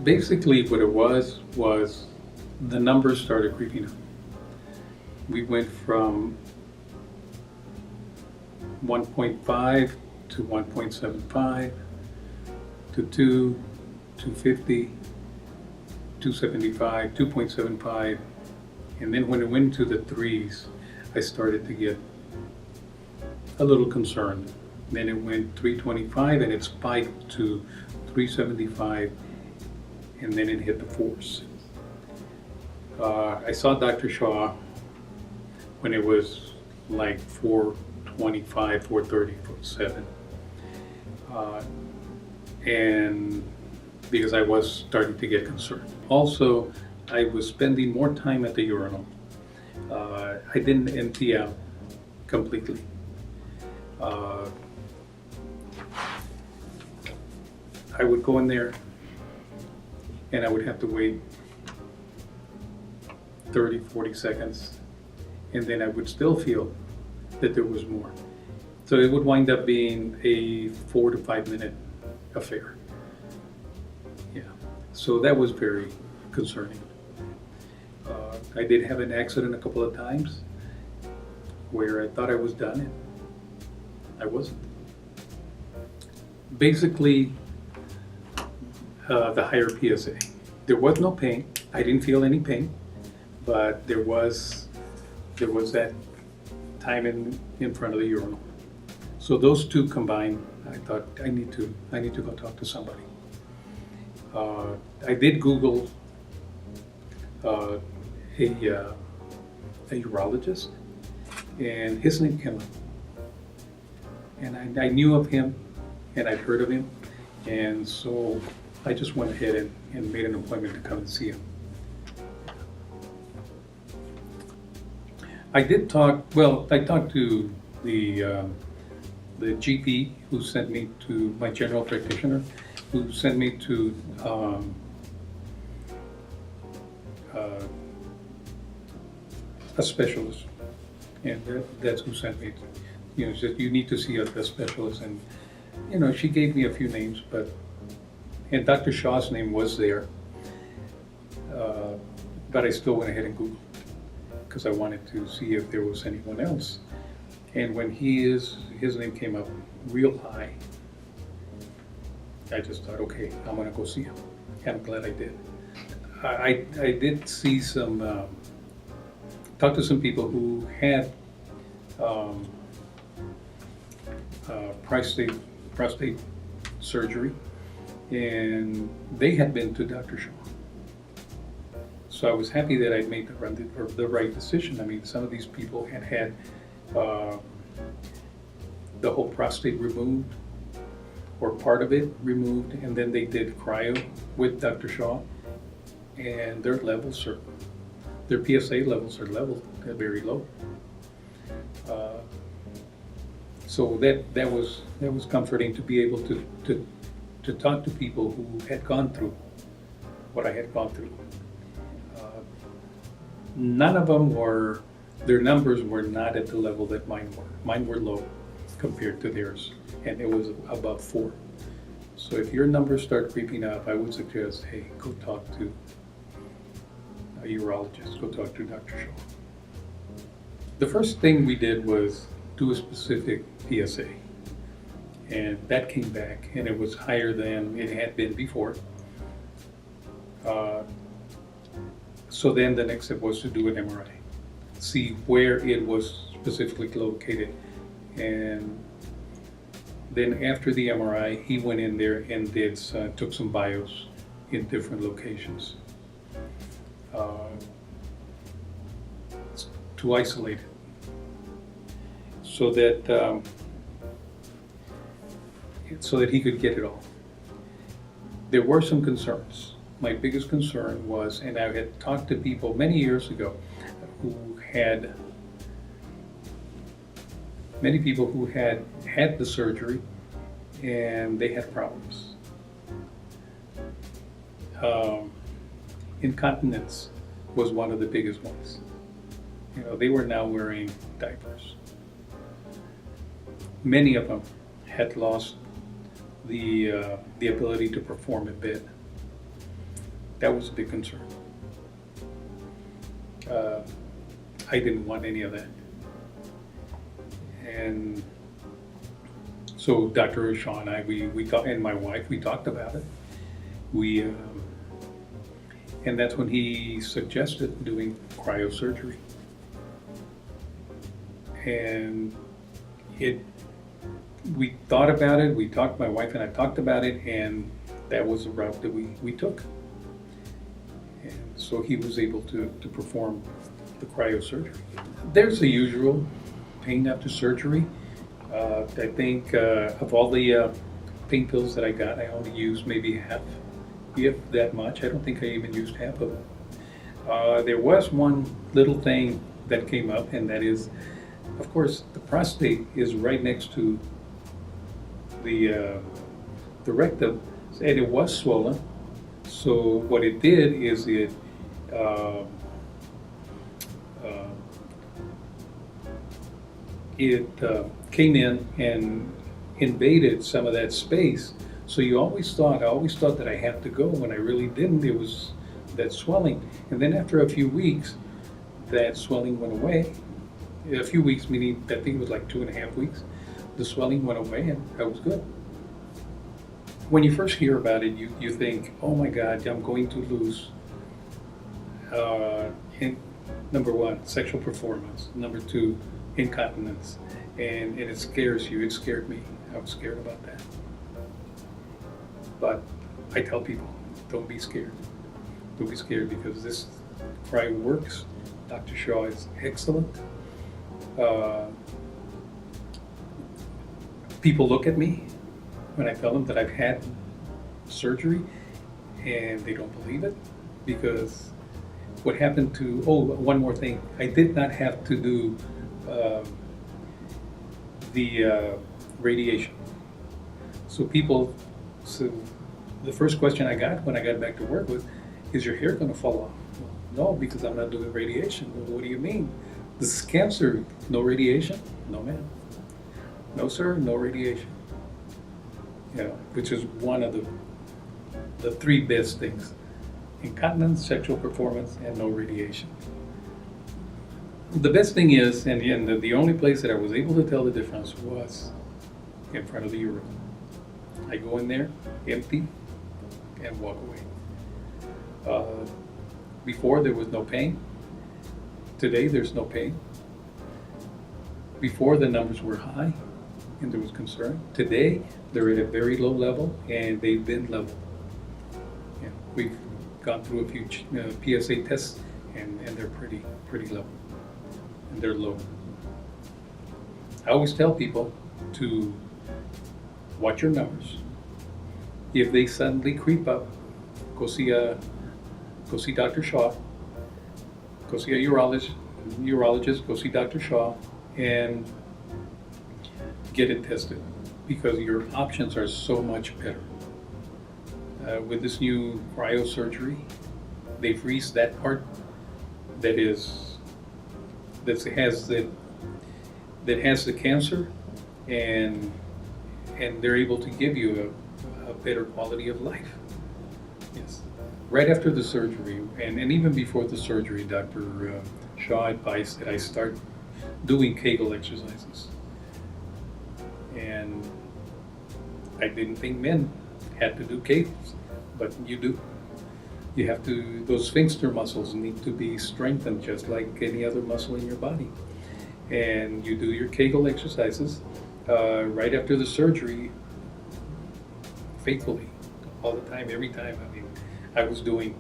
Basically, what it was the numbers started creeping up. We went from 1.5 to 1.75 to 2, 250, 275, 2.75, and then when it went to the threes, I started to get a little concerned. Then it went 325 and it spiked to 375, and then it hit the fours. I saw Dr. Shaw when it was like 425, 430, 407. And because I was starting to get concerned. Also, I was spending more time at the urinal. I didn't empty out completely. I would go in there and I would have to wait 30, 40 seconds, and then I would still feel that there was more. So it would wind up being a 4 to 5 minute affair. Yeah, so that was very concerning. I did have an accident a couple of times where I thought I was done and I wasn't. Basically, the higher PSA. There was no pain. I didn't feel any pain, but there was that time in front of the urinal. So those two combined, I thought I need to go talk to somebody. I did Google a urologist, and his name came up. And I knew of him, and I'd heard of him, and so I just went ahead and made an appointment to come and see him. I talked to the GP who sent me to my general practitioner, who sent me to a specialist, and that's who sent me. Said you need to see a specialist, and she gave me a few names, and Dr. Shaw's name was there, but I still went ahead and Googled because I wanted to see if there was anyone else. And when his name came up real high, I just thought, okay, I'm gonna go see him. And I'm glad I did. I did see talk to some people who had prostate surgery, and they had been to Dr. Shaw. So I was happy that I made the right decision. I mean, some of these people had the whole prostate removed, or part of it removed, and then they did cryo with Dr. Shaw, and their PSA levels are very low. So that was comforting to be able to talk to people who had gone through what I had gone through. None of them their numbers were not at the level that mine were. Mine were low compared to theirs, and it was above 4. So if your numbers start creeping up, I would suggest, hey, go talk to a urologist, go talk to Dr. Shaw. The first thing we did was do a specific PSA, and that came back, and it was higher than it had been before. So then the next step was to do an MRI, see where it was specifically located. And then after the MRI, he went in there and took some bios in different locations to isolate it, so that he could get it all. There were some concerns. My biggest concern was, and I had talked to people many years ago many people who had the surgery, and they had problems. Incontinence was one of the biggest ones. they were now wearing diapers. Many of them had lost the ability to perform in bed. That was a big concern. I didn't want any of that. And so Dr. Shaw and I, we talked, and my wife, we talked about it. And that's when he suggested doing cryosurgery. And we thought about it, my wife and I talked about it, and that was the route that we took. And so he was able to perform the cryosurgery. There's the usual pain after surgery. I think of all the pain pills that I got, I only used maybe half, if that much. I don't think I even used half of them. There was one little thing that came up, and that is, of course, the prostate is right next to the rectum, and it was swollen. So what it did is it came in and invaded some of that space. So I always thought that I had to go, when I really didn't. It was that swelling. And then after a few weeks, that swelling went away. A few weeks, meaning I think it was like 2.5 weeks. The swelling went away and I was good. When you first hear about it, you think, oh my God, I'm going to lose, number one, sexual performance. Number two, incontinence. And it scares you. It scared me. I was scared about that. But I tell people, don't be scared. Don't be scared, because this cryo works. Dr. Shaw is excellent. People look at me when I tell them that I've had surgery, and they don't believe it, because what happened to, one more thing, I did not have to do the radiation. So the first question I got when I got back to work was, is your hair going to fall off? Well, no, because I'm not doing radiation. Well, what do you mean? This is cancer. No radiation? No, ma'am. No, sir, no radiation. Which is one of the three best things: incontinence, sexual performance, and no radiation. The best thing is, and the only place that I was able to tell the difference was in front of the urine. I go in there, empty, and walk away. Before, there was no pain. Today, there's no pain. Before, the numbers were high and there was concern. Today, they're at a very low level, and they've been level. We've gone through a few PSA tests, and they're pretty level, and they're low. I always tell people to watch your numbers. If they suddenly creep up, go see Dr. Shaw, go see a urologist, go see Dr. Shaw, and get it tested, because your options are so much better. With this new cryosurgery, they freeze that part that has the cancer, and they're able to give you a better quality of life. Yes. Right after the surgery, and even before the surgery, Dr. Shaw advised that I start doing Kegel exercises. And I didn't think men had to do Kegels, but you do. You have to, those sphincter muscles need to be strengthened just like any other muscle in your body. And you do your Kegel exercises right after the surgery, faithfully, all the time, every time. I mean, I was doing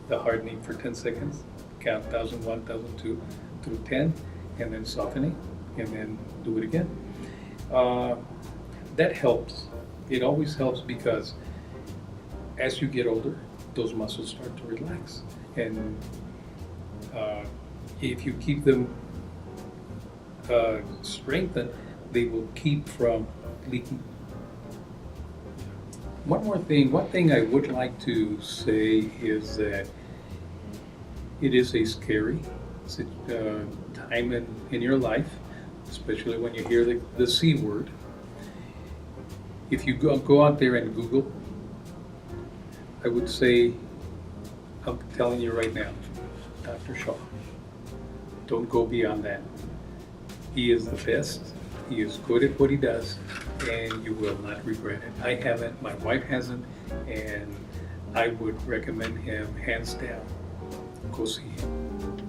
the hardening for 10 seconds, count 1,001, 1,002 through 10, and then softening, and then do it again. That helps. It always helps, because as you get older, those muscles start to relax. And if you keep them strengthened, they will keep from leaking. One thing I would like to say is that it is a scary time in your life, especially when you hear the C word. If you go out there and Google, I would say, I'm telling you right now, Dr. Shaw, don't go beyond that. He is the best. He is good at what he does, and you will not regret it. I haven't, my wife hasn't, and I would recommend him hands down. Go see him.